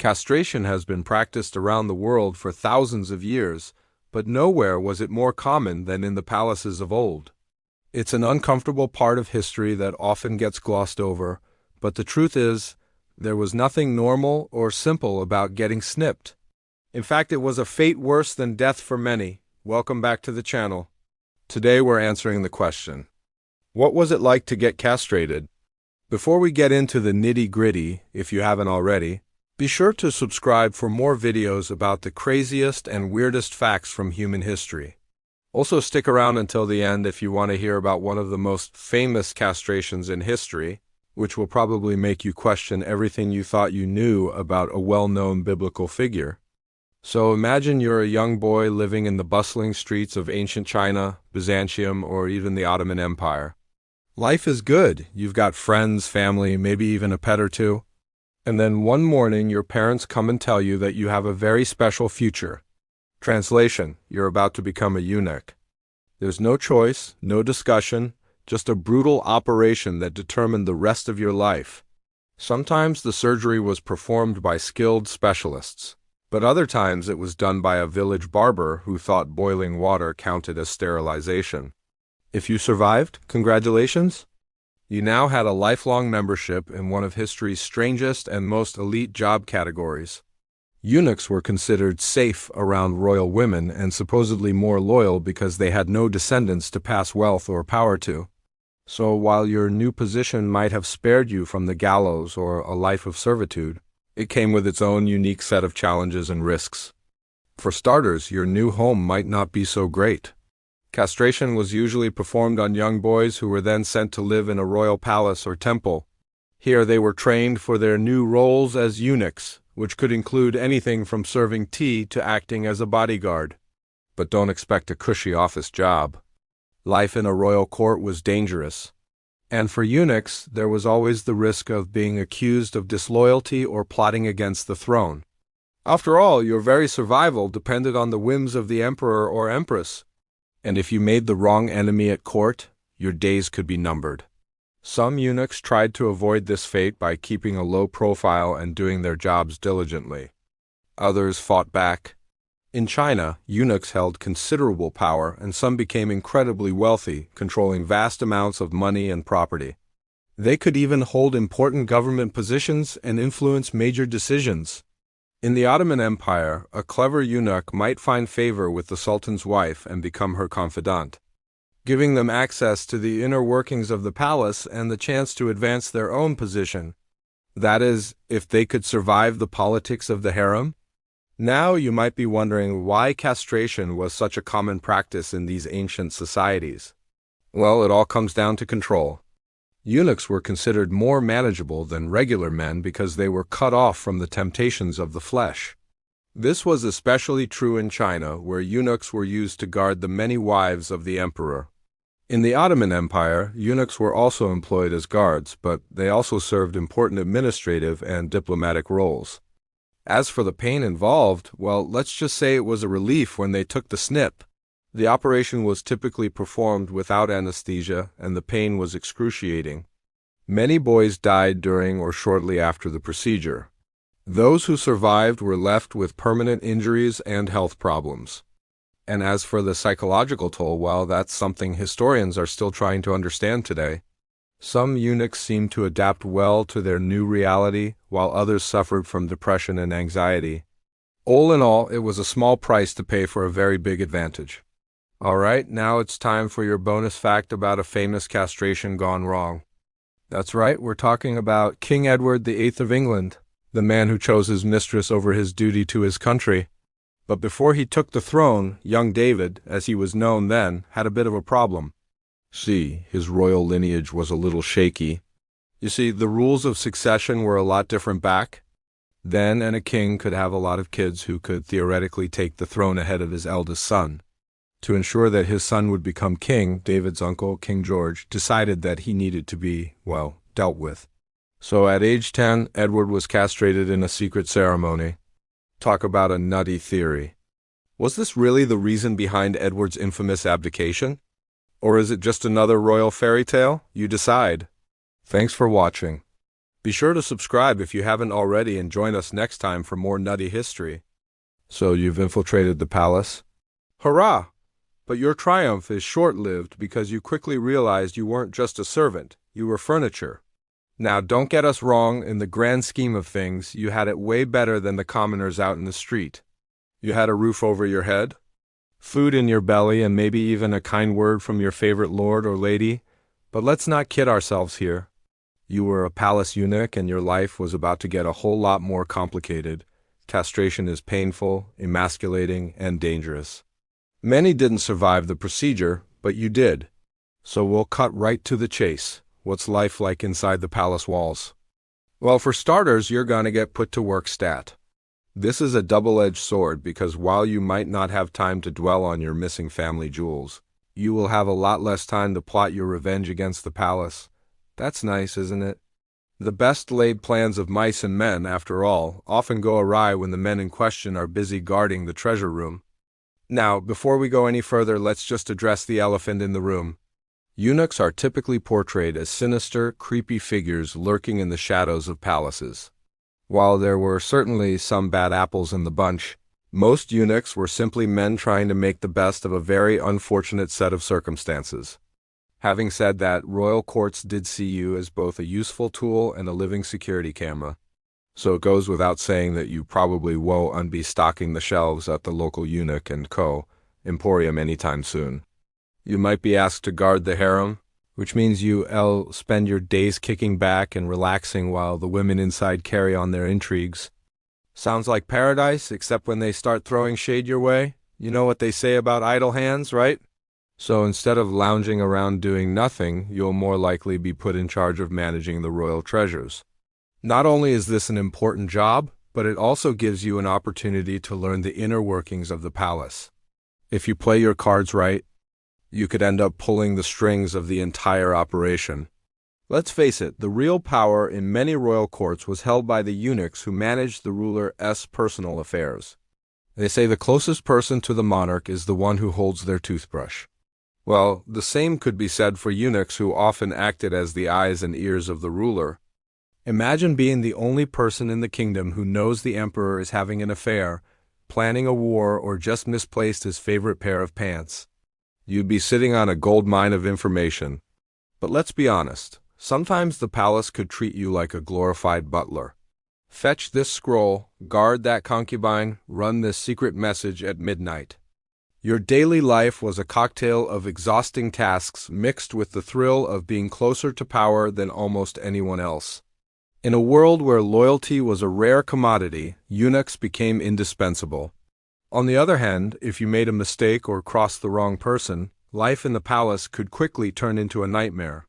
Castration has been practiced around the world for thousands of years, but nowhere was it more common than in the palaces of old. It's an uncomfortable part of history that often gets glossed over, but the truth is, there was nothing normal or simple about getting snipped. In fact, it was a fate worse than death for many. Welcome back to the channel. Today we're answering the question, what was it like to get castrated? Before we get into the nitty-gritty, if you haven't already, be sure to subscribe for more videos about the craziest and weirdest facts from human history. Also stick around until the end if you want to hear about one of the most famous castrations in history, which will probably make you question everything you thought you knew about a well-known biblical figure. So imagine you're a young boy living in the bustling streets of ancient China, Byzantium, or even the Ottoman Empire. Life is good. You've got friends, family, maybe even a pet or two. And then one morning your parents come and tell you that you have a very special future. Translation, you're about to become a eunuch. There's no choice, no discussion, just a brutal operation that determined the rest of your life. Sometimes the surgery was performed by skilled specialists, but other times it was done by a village barber who thought boiling water counted as sterilization. If you survived, congratulations. You now had a lifelong membership in one of history's strangest and most elite job categories. Eunuchs were considered safe around royal women and supposedly more loyal because they had no descendants to pass wealth or power to. So while your new position might have spared you from the gallows or a life of servitude, it came with its own unique set of challenges and risks. For starters, your new home might not be so great. Castration was usually performed on young boys who were then sent to live in a royal palace or temple. Here they were trained for their new roles as eunuchs, which could include anything from serving tea to acting as a bodyguard. But don't expect a cushy office job. Life in a royal court was dangerous. And for eunuchs, there was always the risk of being accused of disloyalty or plotting against the throne. After all, your very survival depended on the whims of the emperor or empress. And if you made the wrong enemy at court, your days could be numbered. Some eunuchs tried to avoid this fate by keeping a low profile and doing their jobs diligently. Others fought back. In China, eunuchs held considerable power, and some became incredibly wealthy, controlling vast amounts of money and property. They could even hold important government positions and influence major decisions. In the Ottoman Empire, a clever eunuch might find favor with the Sultan's wife and become her confidant, giving them access to the inner workings of the palace and the chance to advance their own position. That is, if they could survive the politics of the harem. Now you might be wondering why castration was such a common practice in these ancient societies. Well, it all comes down to control. Eunuchs were considered more manageable than regular men because they were cut off from the temptations of the flesh. This was especially true in China, where eunuchs were used to guard the many wives of the emperor. In the Ottoman Empire, eunuchs were also employed as guards, but they also served important administrative and diplomatic roles. As for the pain involved, well, let's just say it was a relief when they took the snip. The operation was typically performed without anesthesia, and the pain was excruciating. Many boys died during or shortly after the procedure. Those who survived were left with permanent injuries and health problems. And as for the psychological toll, well, that's something historians are still trying to understand today. Some eunuchs seemed to adapt well to their new reality, while others suffered from depression and anxiety. All in all, it was a small price to pay for a very big advantage. All right, now it's time for your bonus fact about a famous castration gone wrong. That's right, we're talking about King Edward VIII of England, the man who chose his mistress over his duty to his country. But before he took the throne, young David, as he was known then, had a bit of a problem. See, his royal lineage was a little shaky. You see, the rules of succession were a lot different back then, and a king could have a lot of kids who could theoretically take the throne ahead of his eldest son. To ensure that his son would become king, David's uncle, King George, decided that he needed to be, well, dealt with. So at age 10, Edward was castrated in a secret ceremony. Talk about a nutty theory. Was this really the reason behind Edward's infamous abdication? Or is it just another royal fairy tale? You decide. Thanks for watching. Be sure to subscribe if you haven't already and join us next time for more nutty history. So you've infiltrated the palace? Hurrah! But your triumph is short-lived because you quickly realized you weren't just a servant, you were furniture. Now don't get us wrong, in the grand scheme of things, you had it way better than the commoners out in the street. You had a roof over your head, food in your belly, and maybe even a kind word from your favorite lord or lady. But let's not kid ourselves here. You were a palace eunuch and your life was about to get a whole lot more complicated. Castration is painful, emasculating, and dangerous. Many didn't survive the procedure, but you did. So we'll cut right to the chase. What's life like inside the palace walls? Well, for starters, you're gonna get put to work stat. This is a double-edged sword because while you might not have time to dwell on your missing family jewels, you will have a lot less time to plot your revenge against the palace. That's nice, isn't it? The best-laid plans of mice and men, after all, often go awry when the men in question are busy guarding the treasure room. Now, before we go any further, let's just address the elephant in the room. Eunuchs are typically portrayed as sinister, creepy figures lurking in the shadows of palaces. While there were certainly some bad apples in the bunch, most eunuchs were simply men trying to make the best of a very unfortunate set of circumstances. Having said that, royal courts did see you as both a useful tool and a living security camera. So it goes without saying that you probably won't be stocking the shelves at the local Eunuch & Co. Emporium anytime soon. You might be asked to guard the harem, which means you'll spend your days kicking back and relaxing while the women inside carry on their intrigues. Sounds like paradise, except when they start throwing shade your way. You know what they say about idle hands, right? So instead of lounging around doing nothing, you'll more likely be put in charge of managing the royal treasures. Not only is this an important job, but it also gives you an opportunity to learn the inner workings of the palace. If you play your cards right, you could end up pulling the strings of the entire operation. Let's face it, the real power in many royal courts was held by the eunuchs who managed the ruler's personal affairs. They say the closest person to the monarch is the one who holds their toothbrush. Well, the same could be said for eunuchs who often acted as the eyes and ears of the ruler. Imagine being the only person in the kingdom who knows the emperor is having an affair, planning a war, or just misplaced his favorite pair of pants. You'd be sitting on a gold mine of information. But let's be honest, sometimes the palace could treat you like a glorified butler. Fetch this scroll, guard that concubine, run this secret message at midnight. Your daily life was a cocktail of exhausting tasks mixed with the thrill of being closer to power than almost anyone else. In a world where loyalty was a rare commodity, eunuchs became indispensable. On the other hand, if you made a mistake or crossed the wrong person, life in the palace could quickly turn into a nightmare.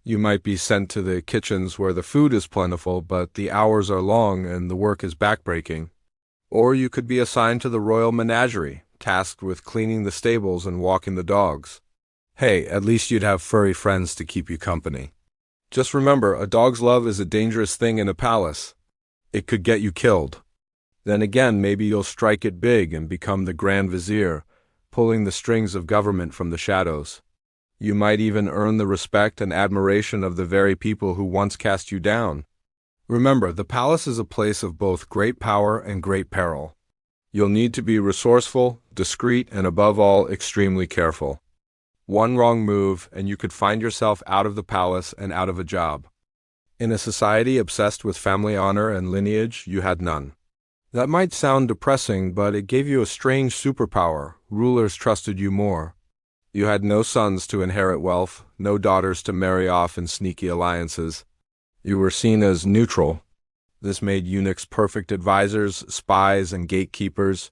You might be sent to the kitchens where the food is plentiful, but the hours are long and the work is backbreaking. Or you could be assigned to the royal menagerie, tasked with cleaning the stables and walking the dogs. Hey, at least you'd have furry friends to keep you company. Just remember, a dog's love is a dangerous thing in a palace. It could get you killed. Then again, maybe you'll strike it big and become the Grand Vizier, pulling the strings of government from the shadows. You might even earn the respect and admiration of the very people who once cast you down. Remember, the palace is a place of both great power and great peril. You'll need to be resourceful, discreet, and above all, extremely careful. One wrong move, and you could find yourself out of the palace and out of a job. In a society obsessed with family honor and lineage, you had none. That might sound depressing, but it gave you a strange superpower. Rulers trusted you more. You had no sons to inherit wealth, no daughters to marry off in sneaky alliances. You were seen as neutral. This made eunuchs perfect advisors, spies, and gatekeepers.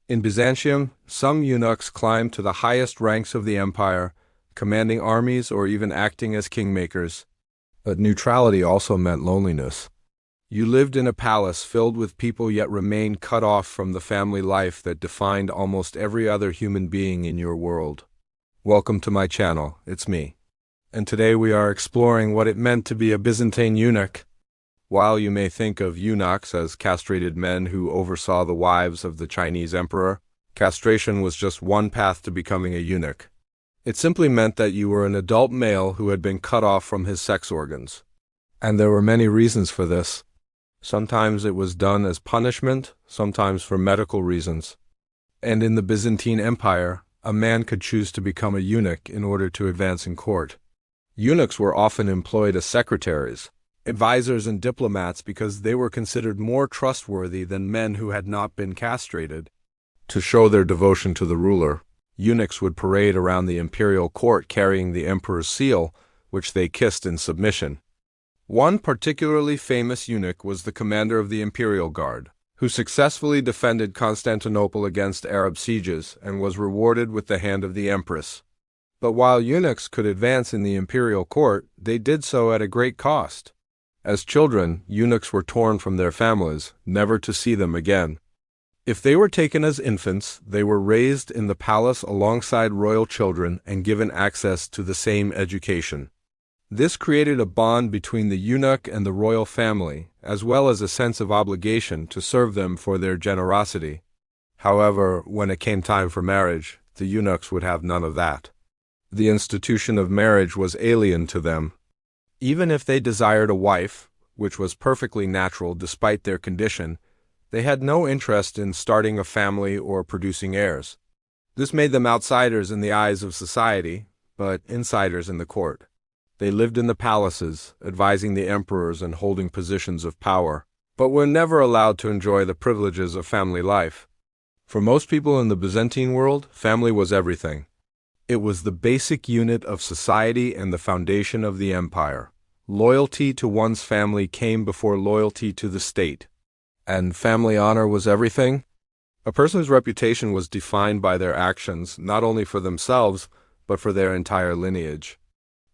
In Byzantium, some eunuchs climbed to the highest ranks of the empire, commanding armies or even acting as kingmakers. But neutrality also meant loneliness. You lived in a palace filled with people yet remained cut off from the family life that defined almost every other human being in your world. Welcome to my channel, it's me. And today we are exploring what it meant to be a Byzantine eunuch. While you may think of eunuchs as castrated men who oversaw the wives of the Chinese emperor, castration was just one path to becoming a eunuch. It simply meant that you were an adult male who had been cut off from his sex organs. And there were many reasons for this. Sometimes it was done as punishment, sometimes for medical reasons. And in the Byzantine Empire, a man could choose to become a eunuch in order to advance in court. Eunuchs were often employed as secretaries, advisors, and diplomats because they were considered more trustworthy than men who had not been castrated. To show their devotion to the ruler, eunuchs would parade around the imperial court carrying the emperor's seal, which they kissed in submission. One particularly famous eunuch was the commander of the imperial guard, who successfully defended Constantinople against Arab sieges and was rewarded with the hand of the empress. But while eunuchs could advance in the imperial court, they did so at a great cost. As children, eunuchs were torn from their families, never to see them again. If they were taken as infants, they were raised in the palace alongside royal children and given access to the same education. This created a bond between the eunuch and the royal family, as well as a sense of obligation to serve them for their generosity. However, when it came time for marriage, the eunuchs would have none of that. The institution of marriage was alien to them. Even if they desired a wife, which was perfectly natural despite their condition, they had no interest in starting a family or producing heirs. This made them outsiders in the eyes of society, but insiders in the court. They lived in the palaces, advising the emperors and holding positions of power, but were never allowed to enjoy the privileges of family life. For most people in the Byzantine world, family was everything. It was the basic unit of society and the foundation of the empire. Loyalty to one's family came before loyalty to the state. And family honor was everything? A person's reputation was defined by their actions, not only for themselves, but for their entire lineage.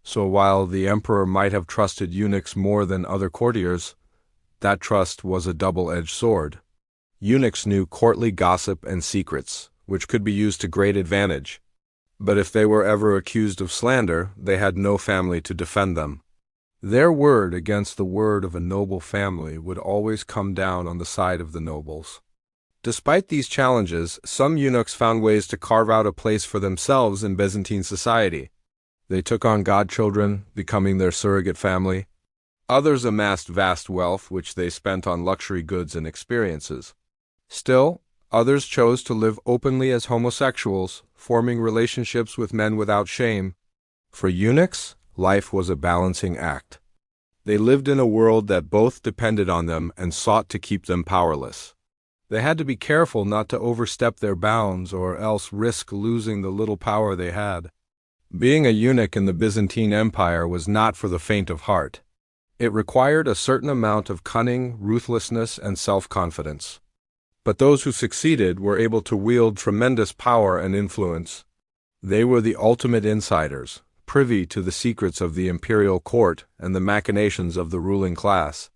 So while the emperor might have trusted eunuchs more than other courtiers, that trust was a double-edged sword. Eunuchs knew courtly gossip and secrets, which could be used to great advantage. But if they were ever accused of slander, they had no family to defend them. Their word against the word of a noble family would always come down on the side of the nobles. Despite these challenges, some eunuchs found ways to carve out a place for themselves in Byzantine society. They took on godchildren, becoming their surrogate family. Others amassed vast wealth, which they spent on luxury goods and experiences. Still, others chose to live openly as homosexuals, forming relationships with men without shame. For eunuchs, life was a balancing act. They lived in a world that both depended on them and sought to keep them powerless. They had to be careful not to overstep their bounds or else risk losing the little power they had. Being a eunuch in the Byzantine Empire was not for the faint of heart. It required a certain amount of cunning, ruthlessness, and self-confidence. But those who succeeded were able to wield tremendous power and influence. They were the ultimate insiders, privy to the secrets of the imperial court and the machinations of the ruling class.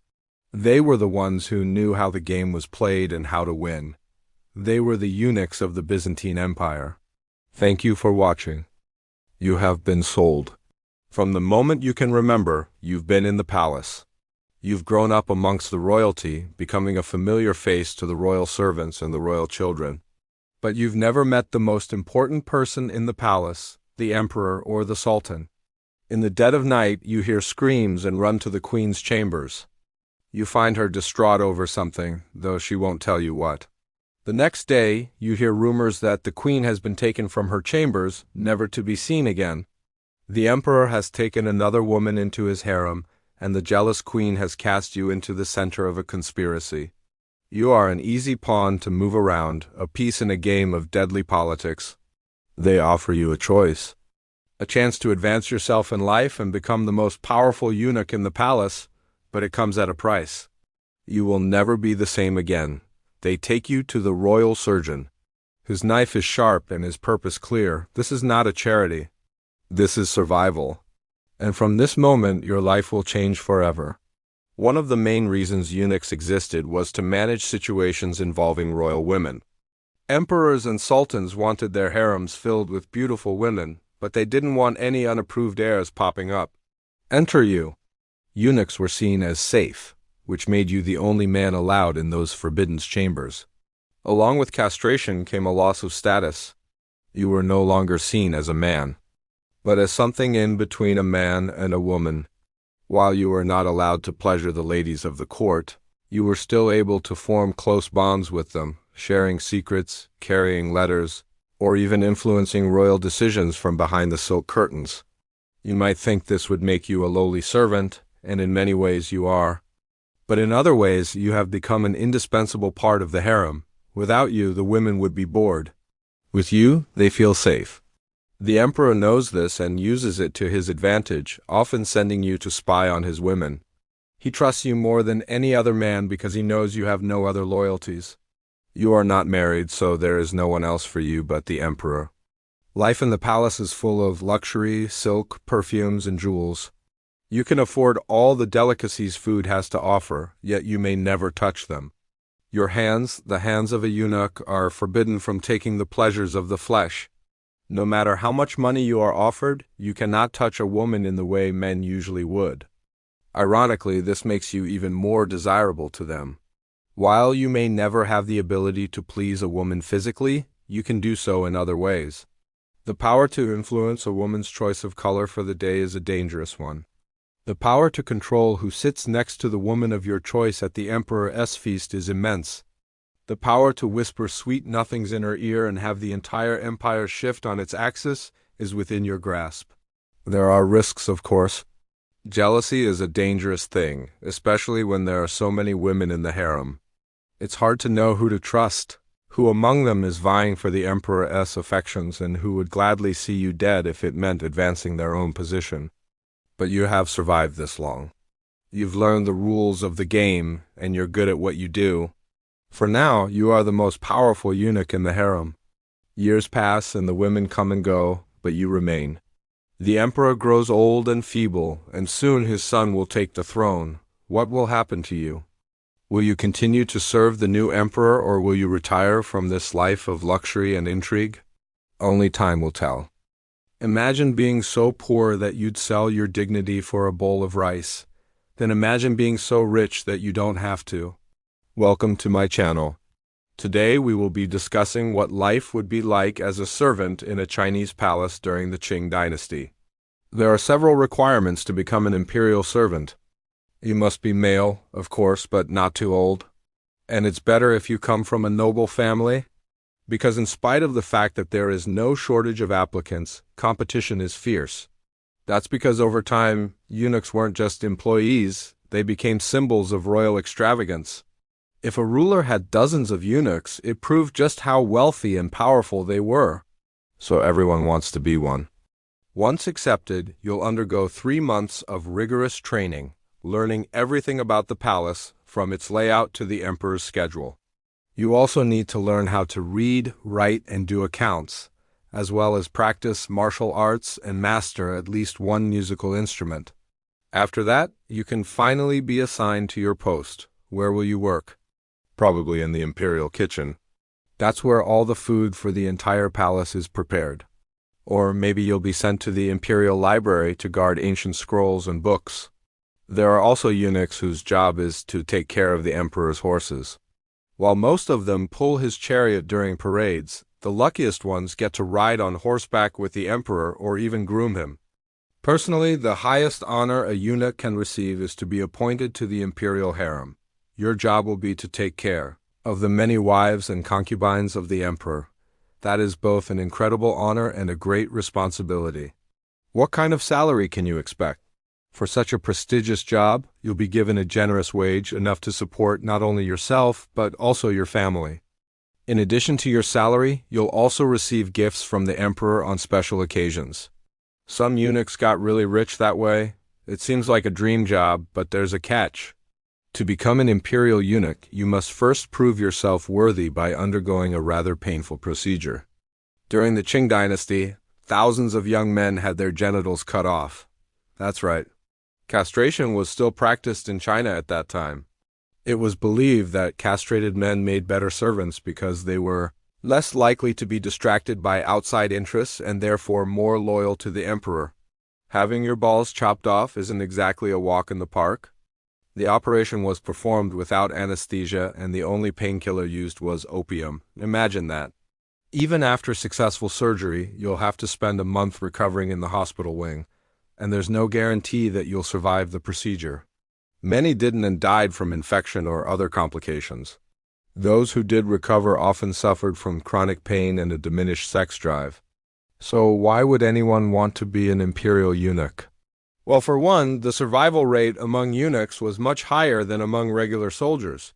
They were the ones who knew how the game was played and how to win. They were the eunuchs of the Byzantine Empire. Thank you for watching. You have been sold. From the moment you can remember, you've been in the palace. You've grown up amongst the royalty, becoming a familiar face to the royal servants and the royal children. But you've never met the most important person in the palace, the emperor or the sultan. In the dead of night, you hear screams and run to the queen's chambers. You find her distraught over something, though she won't tell you what. The next day, you hear rumors that the queen has been taken from her chambers, never to be seen again. The emperor has taken another woman into his harem, and the jealous queen has cast you into the center of a conspiracy. You are an easy pawn to move around, a piece in a game of deadly politics. They offer you a choice. A chance to advance yourself in life and become the most powerful eunuch in the palace, but it comes at a price. You will never be the same again. They take you to the royal surgeon. His knife is sharp and his purpose clear. This is not a charity. This is survival. And from this moment, your life will change forever. One of the main reasons eunuchs existed was to manage situations involving royal women. Emperors and sultans wanted their harems filled with beautiful women, but they didn't want any unapproved heirs popping up. Enter you. Eunuchs were seen as safe, which made you the only man allowed in those forbidden chambers. Along with castration came a loss of status. You were no longer seen as a man, but as something in between a man and a woman. While you were not allowed to pleasure the ladies of the court, you were still able to form close bonds with them, sharing secrets, carrying letters, or even influencing royal decisions from behind the silk curtains. You might think this would make you a lowly servant, and in many ways you are. But in other ways, you have become an indispensable part of the harem. Without you, the women would be bored. With you, they feel safe. The emperor knows this and uses it to his advantage, often sending you to spy on his women. He trusts you more than any other man because he knows you have no other loyalties. You are not married, so there is no one else for you but the emperor. Life in the palace is full of luxury, silk, perfumes, and jewels. You can afford all the delicacies food has to offer, yet you may never touch them. Your hands, the hands of a eunuch, are forbidden from taking the pleasures of the flesh. No matter how much money you are offered, you cannot touch a woman in the way men usually would. Ironically, this makes you even more desirable to them. While you may never have the ability to please a woman physically, you can do so in other ways. The power to influence a woman's choice of color for the day is a dangerous one. The power to control who sits next to the woman of your choice at the emperor's feast is immense. The power to whisper sweet nothings in her ear and have the entire empire shift on its axis is within your grasp. There are risks, of course. Jealousy is a dangerous thing, especially when there are so many women in the harem. It's hard to know who to trust, who among them is vying for the emperor's affections and who would gladly see you dead if it meant advancing their own position. But you have survived this long. You've learned the rules of the game, and you're good at what you do. For now, you are the most powerful eunuch in the harem. Years pass and the women come and go, but you remain. The emperor grows old and feeble, and soon his son will take the throne. What will happen to you? Will you continue to serve the new emperor, or will you retire from this life of luxury and intrigue? Only time will tell. Imagine being so poor that you'd sell your dignity for a bowl of rice. Then imagine being so rich that you don't have to. Welcome to my channel. Today we will be discussing what life would be like as a servant in a Chinese palace during the Qing dynasty. There are several requirements to become an imperial servant. You must be male, of course, but not too old. And it's better if you come from a noble family, because in spite of the fact that there is no shortage of applicants, competition is fierce. That's because over time, eunuchs weren't just employees, they became symbols of royal extravagance. If a ruler had dozens of eunuchs, it proved just how wealthy and powerful they were. So everyone wants to be one. Once accepted, you'll undergo 3 months of rigorous training, learning everything about the palace, from its layout to the emperor's schedule. You also need to learn how to read, write, and do accounts, as well as practice martial arts and master at least one musical instrument. After that, you can finally be assigned to your post. Where will you work? Probably in the imperial kitchen. That's where all the food for the entire palace is prepared. Or maybe you'll be sent to the imperial library to guard ancient scrolls and books. There are also eunuchs whose job is to take care of the emperor's horses. While most of them pull his chariot during parades, the luckiest ones get to ride on horseback with the emperor or even groom him. Personally, the highest honor a eunuch can receive is to be appointed to the imperial harem. Your job will be to take care of the many wives and concubines of the emperor. That is both an incredible honor and a great responsibility. What kind of salary can you expect? For such a prestigious job, you'll be given a generous wage, enough to support not only yourself, but also your family. In addition to your salary, you'll also receive gifts from the emperor on special occasions. Some eunuchs got really rich that way. It seems like a dream job, but there's a catch. To become an imperial eunuch, you must first prove yourself worthy by undergoing a rather painful procedure. During the Qing dynasty, thousands of young men had their genitals cut off. That's right. Castration was still practiced in China at that time. It was believed that castrated men made better servants because they were less likely to be distracted by outside interests and therefore more loyal to the emperor. Having your balls chopped off isn't exactly a walk in the park. The operation was performed without anesthesia, and the only painkiller used was opium. Imagine that. Even after successful surgery, you'll have to spend a month recovering in the hospital wing. and there's no guarantee that you'll survive the procedure. Many didn't and died from infection or other complications. Those who did recover often suffered from chronic pain and a diminished sex drive. So why would anyone want to be an imperial eunuch? Well, for one, the survival rate among eunuchs was much higher than among regular soldiers.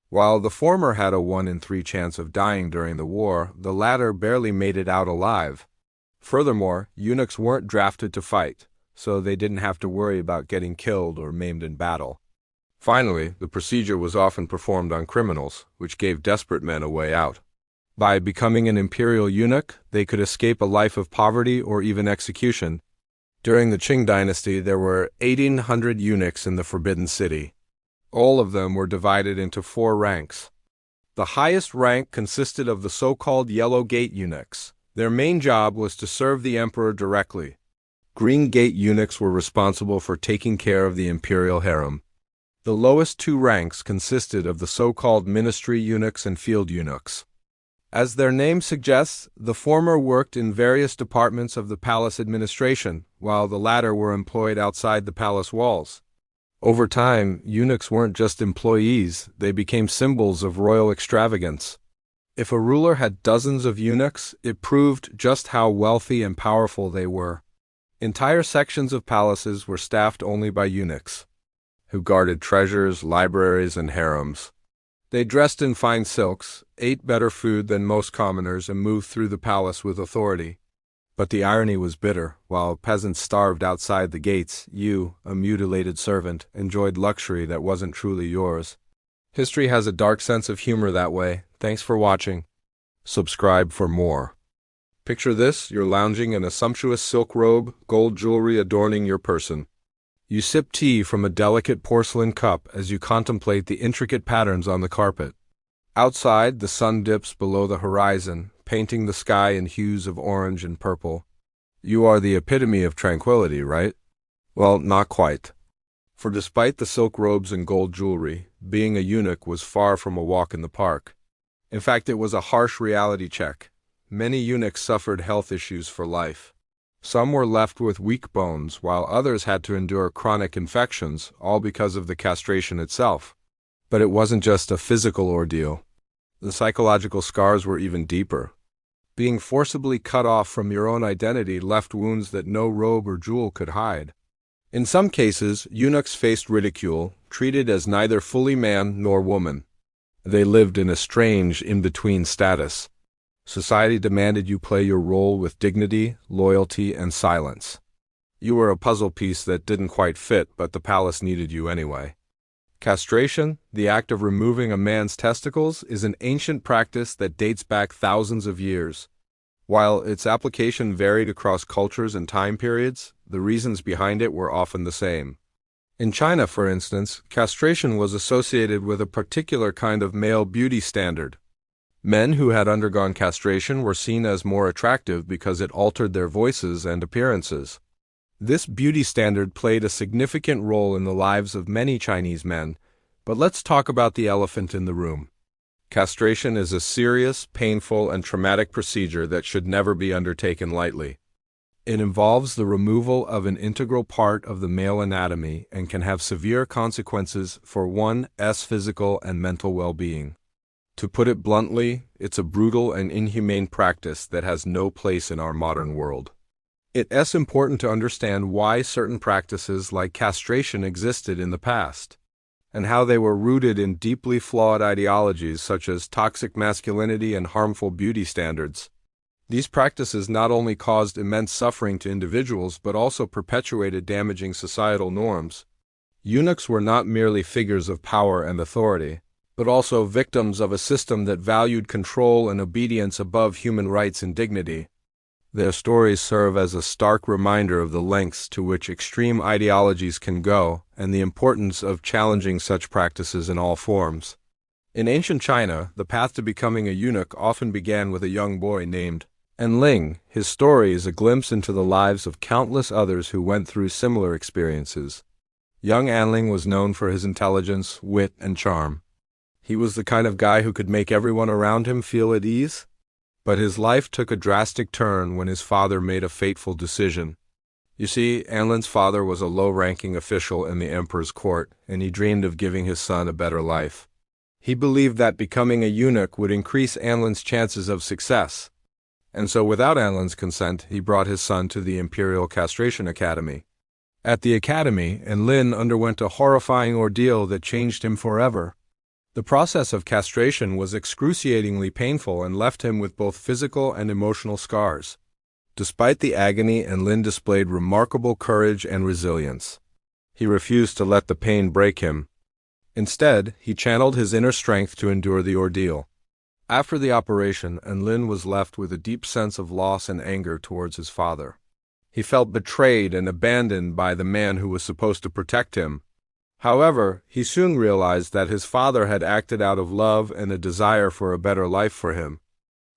While the former had a 1 in 3 chance of dying during the war, the latter barely made it out alive. Furthermore, eunuchs weren't drafted to fight, so they didn't have to worry about getting killed or maimed in battle. Finally, the procedure was often performed on criminals, which gave desperate men a way out. By becoming an imperial eunuch, they could escape a life of poverty or even execution. During the Qing dynasty, there were 1,800 eunuchs in the Forbidden City. All of them were divided into 4 ranks. The highest rank consisted of the so-called Yellow Gate eunuchs. Their main job was to serve the emperor directly. Green Gate eunuchs were responsible for taking care of the imperial harem. The lowest 2 ranks consisted of the so-called ministry eunuchs and field eunuchs. As their name suggests, the former worked in various departments of the palace administration, while the latter were employed outside the palace walls. Over time, eunuchs weren't just employees, they became symbols of royal extravagance. If a ruler had dozens of eunuchs, it proved just how wealthy and powerful they were. Entire sections of palaces were staffed only by eunuchs, who guarded treasures, libraries, and harems. They dressed in fine silks, ate better food than most commoners, and moved through the palace with authority. But the irony was bitter. While peasants starved outside the gates, you, a mutilated servant, enjoyed luxury that wasn't truly yours. History has a dark sense of humor that way. Thanks for watching. Subscribe for more. Picture this: you're lounging in a sumptuous silk robe, gold jewelry adorning your person. You sip tea from a delicate porcelain cup as you contemplate the intricate patterns on the carpet. Outside, the sun dips below the horizon, painting the sky in hues of orange and purple. You are the epitome of tranquility, right? Well, not quite. For despite the silk robes and gold jewelry, being a eunuch was far from a walk in the park. In fact, it was a harsh reality check. Many eunuchs suffered health issues for life. Some were left with weak bones, while others had to endure chronic infections, all because of the castration itself. But it wasn't just a physical ordeal. The psychological scars were even deeper. Being forcibly cut off from your own identity left wounds that no robe or jewel could hide. In some cases, eunuchs faced ridicule, treated as neither fully man nor woman. They lived in a strange, in-between status. Society demanded you play your role with dignity, loyalty, and silence. You were a puzzle piece that didn't quite fit, but the palace needed you anyway. Castration, the act of removing a man's testicles, is an ancient practice that dates back thousands of years. While its application varied across cultures and time periods, the reasons behind it were often the same. In China, for instance, castration was associated with a particular kind of male beauty standard. Men who had undergone castration were seen as more attractive because it altered their voices and appearances. This beauty standard played a significant role in the lives of many Chinese men, but let's talk about the elephant in the room. Castration is a serious, painful, and traumatic procedure that should never be undertaken lightly. It involves the removal of an integral part of the male anatomy and can have severe consequences for one's physical and mental well-being. To put it bluntly, it's a brutal and inhumane practice that has no place in our modern world. It's important to understand why certain practices like castration existed in the past, and how they were rooted in deeply flawed ideologies such as toxic masculinity and harmful beauty standards. These practices not only caused immense suffering to individuals but also perpetuated damaging societal norms. Eunuchs were not merely figures of power and authority, but also victims of a system that valued control and obedience above human rights and dignity. Their stories serve as a stark reminder of the lengths to which extreme ideologies can go and the importance of challenging such practices in all forms. In ancient China, the path to becoming a eunuch often began with a young boy named Enling. His story is a glimpse into the lives of countless others who went through similar experiences. Young Enling was known for his intelligence, wit, and charm. He was the kind of guy who could make everyone around him feel at ease. But his life took a drastic turn when his father made a fateful decision. You see, Anlin's father was a low-ranking official in the emperor's court, and he dreamed of giving his son a better life. He believed that becoming a eunuch would increase Anlin's chances of success, and so without Anlin's consent, he brought his son to the Imperial Castration Academy. At the academy, Anlin underwent a horrifying ordeal that changed him forever. The process of castration was excruciatingly painful and left him with both physical and emotional scars. Despite the agony, Anlin displayed remarkable courage and resilience. He refused to let the pain break him. Instead, he channeled his inner strength to endure the ordeal. After the operation, Anlin was left with a deep sense of loss and anger towards his father. He felt betrayed and abandoned by the man who was supposed to protect him. However, he soon realized that his father had acted out of love and a desire for a better life for him.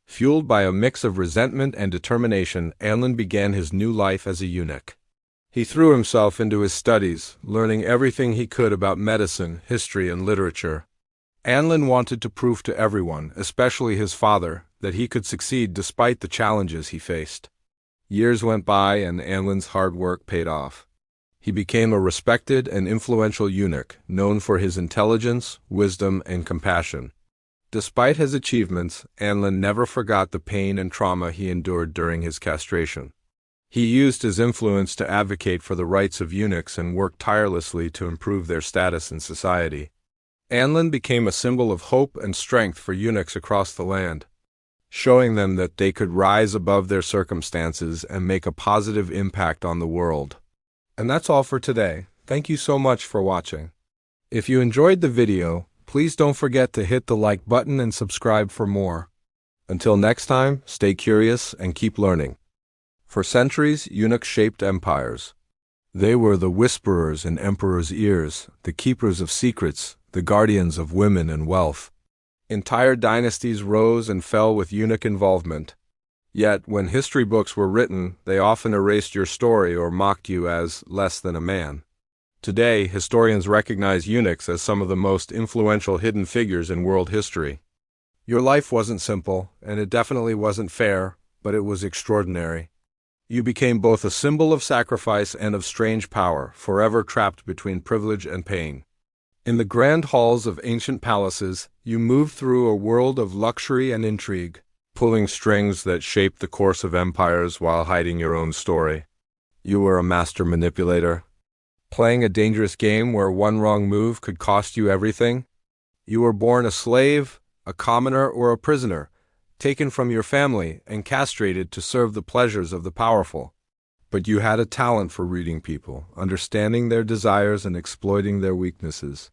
Fueled by a mix of resentment and determination, Anlin began his new life as a eunuch. He threw himself into his studies, learning everything he could about medicine, history, and literature. Anlin wanted to prove to everyone, especially his father, that he could succeed despite the challenges he faced. Years went by and Anlin's hard work paid off. He became a respected and influential eunuch, known for his intelligence, wisdom, and compassion. Despite his achievements, Anlin never forgot the pain and trauma he endured during his castration. He used his influence to advocate for the rights of eunuchs and worked tirelessly to improve their status in society. Anlin became a symbol of hope and strength for eunuchs across the land, showing them that they could rise above their circumstances and make a positive impact on the world. And that's all for today. Thank you so much for watching. If you enjoyed the video, please don't forget to hit the like button and subscribe for more. Until next time, stay curious and keep learning. For centuries, eunuchs shaped empires. They were the whisperers in emperors' ears, the keepers of secrets, the guardians of women and wealth. Entire dynasties rose and fell with eunuch involvement. Yet, when history books were written, they often erased your story or mocked you as less than a man. Today, historians recognize eunuchs as some of the most influential hidden figures in world history. Your life wasn't simple, and it definitely wasn't fair, but it was extraordinary. You became both a symbol of sacrifice and of strange power, forever trapped between privilege and pain. In the grand halls of ancient palaces, you moved through a world of luxury and intrigue, pulling strings that shaped the course of empires while hiding your own story. You were a master manipulator, playing a dangerous game where one wrong move could cost you everything. You were born a slave, a commoner, or a prisoner, taken from your family and castrated to serve the pleasures of the powerful. But you had a talent for reading people, understanding their desires and exploiting their weaknesses.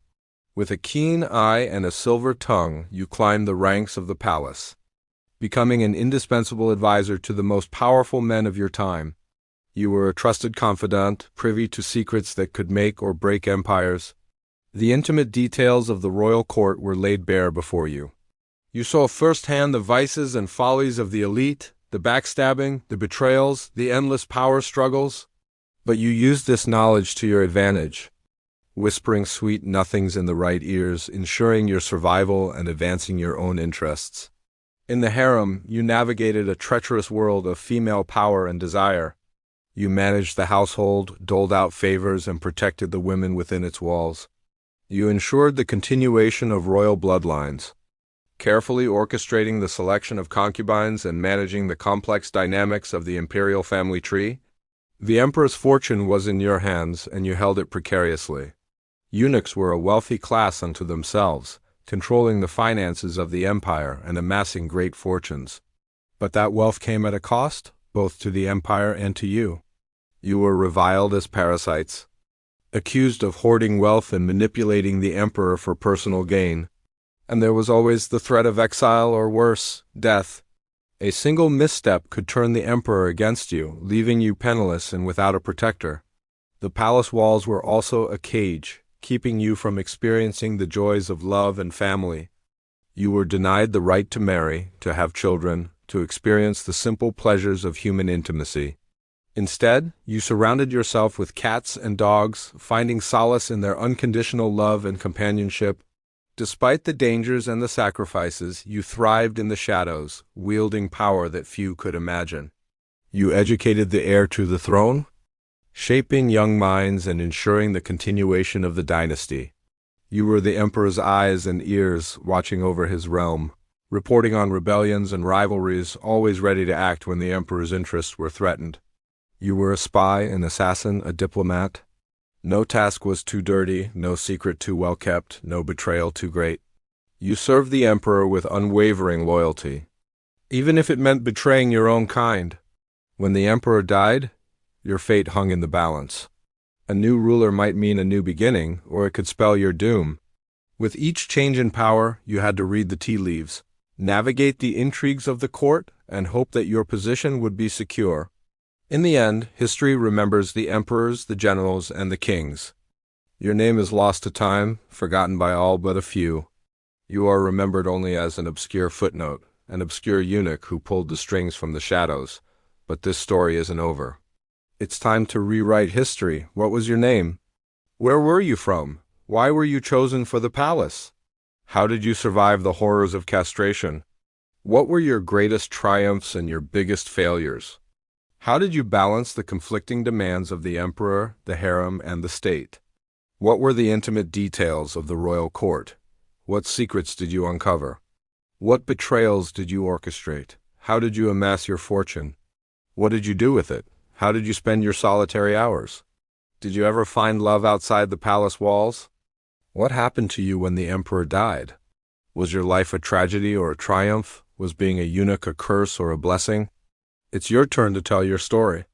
With a keen eye and a silver tongue, you climbed the ranks of the palace, becoming an indispensable advisor to the most powerful men of your time. You were a trusted confidant, privy to secrets that could make or break empires. The intimate details of the royal court were laid bare before you. You saw firsthand the vices and follies of the elite, the backstabbing, the betrayals, the endless power struggles. But you used this knowledge to your advantage, whispering sweet nothings in the right ears, ensuring your survival and advancing your own interests. In the harem, you navigated a treacherous world of female power and desire. You managed the household, doled out favors, and protected the women within its walls. You ensured the continuation of royal bloodlines, carefully orchestrating the selection of concubines and managing the complex dynamics of the imperial family tree. The emperor's fortune was in your hands, and you held it precariously. Eunuchs were a wealthy class unto themselves, controlling the finances of the empire and amassing great fortunes. But that wealth came at a cost, both to the empire and to you. You were reviled as parasites, accused of hoarding wealth and manipulating the emperor for personal gain. And there was always the threat of exile or worse, death. A single misstep could turn the emperor against you, leaving you penniless and without a protector. The palace walls were also a cage, keeping you from experiencing the joys of love and family. You were denied the right to marry, to have children, to experience the simple pleasures of human intimacy. Instead, you surrounded yourself with cats and dogs, finding solace in their unconditional love and companionship. Despite the dangers and the sacrifices, you thrived in the shadows, wielding power that few could imagine. You educated the heir to the throne, shaping young minds and ensuring the continuation of the dynasty. You were the emperor's eyes and ears watching over his realm, reporting on rebellions and rivalries, always ready to act when the emperor's interests were threatened. You were a spy, an assassin, a diplomat. No task was too dirty, no secret too well kept, no betrayal too great. You served the emperor with unwavering loyalty, even if it meant betraying your own kind. When the emperor died, your fate hung in the balance. A new ruler might mean a new beginning, or it could spell your doom. With each change in power, you had to read the tea leaves, navigate the intrigues of the court, and hope that your position would be secure. In the end, history remembers the emperors, the generals, and the kings. Your name is lost to time, forgotten by all but a few. You are remembered only as an obscure footnote, an obscure eunuch who pulled the strings from the shadows. But this story isn't over. It's time to rewrite history. What was your name? Where were you from? Why were you chosen for the palace? How did you survive the horrors of castration? What were your greatest triumphs and your biggest failures? How did you balance the conflicting demands of the emperor, the harem, and the state? What were the intimate details of the royal court? What secrets did you uncover? What betrayals did you orchestrate? How did you amass your fortune? What did you do with it? How did you spend your solitary hours? Did you ever find love outside the palace walls? What happened to you when the emperor died? Was your life a tragedy or a triumph? Was being a eunuch a curse or a blessing? It's your turn to tell your story.